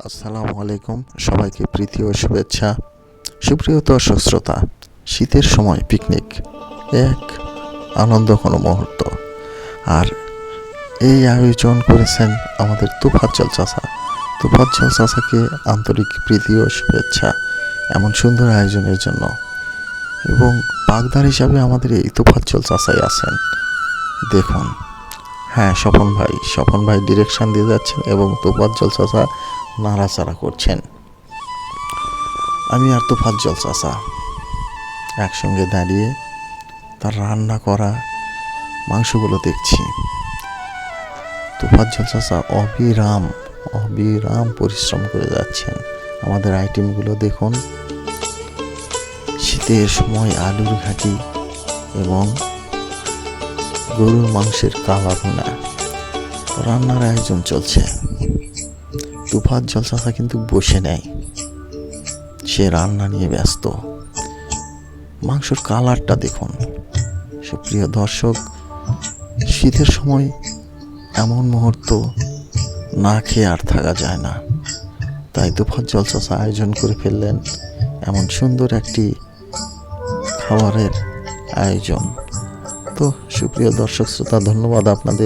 আসসালামু আলাইকুম, সবাইকে প্রীতি ও শুভেচ্ছা। সুপ্রিয় দর্শক শ্রোতা, শীতের সময় পিকনিক এক আনন্দঘন মুহূর্ত। আর এই আয়োজন করেছেন আমাদের তোফাজ্জল চাচা। তোফাজ্জল চাচাকে আন্তরিক প্রীতি ও শুভেচ্ছা এমন সুন্দর আয়োজনের জন্য। এবং বাগদার হিসাবে আমাদের এই তোফাজ্জল চাচাই আছেন। দেখুন, হ্যাঁ, স্বপন ভাই ডিরেকশন দিয়ে যাচ্ছেন এবং তোফাজ্জল চাচা নাড়াচাড়া করছেন। আমি আর তোফাজ্জল চাচা একসঙ্গে দাঁড়িয়ে তার রান্না করা মাংসগুলো দেখছি। তোফাজ্জল চাচা অবিরাম পরিশ্রম করে যাচ্ছেন। আমাদের আইটেমগুলো দেখুন, শীতের সময় আলুর ঘাটি এবং গরুর মাংসের কালা ভুনা রান্নার আয়োজন চলছে। তোফাজ্জল চাচা কিন্তু বসে নেই, সে রান্না নিয়ে ব্যস্ত। মাংসের কালারটা দেখুন। সুপ্রিয় দর্শক, শীতের সময় এমন মুহূর্ত না খেয়ে আর থাকা যায় না, তাই তোফাজ্জল চাচা আয়োজন করে ফেললেন এমন সুন্দর একটি খাবারের আয়োজন। তো সুপ্রিয় দর্শক শ্রোতা, ধন্যবাদ আপনাদের।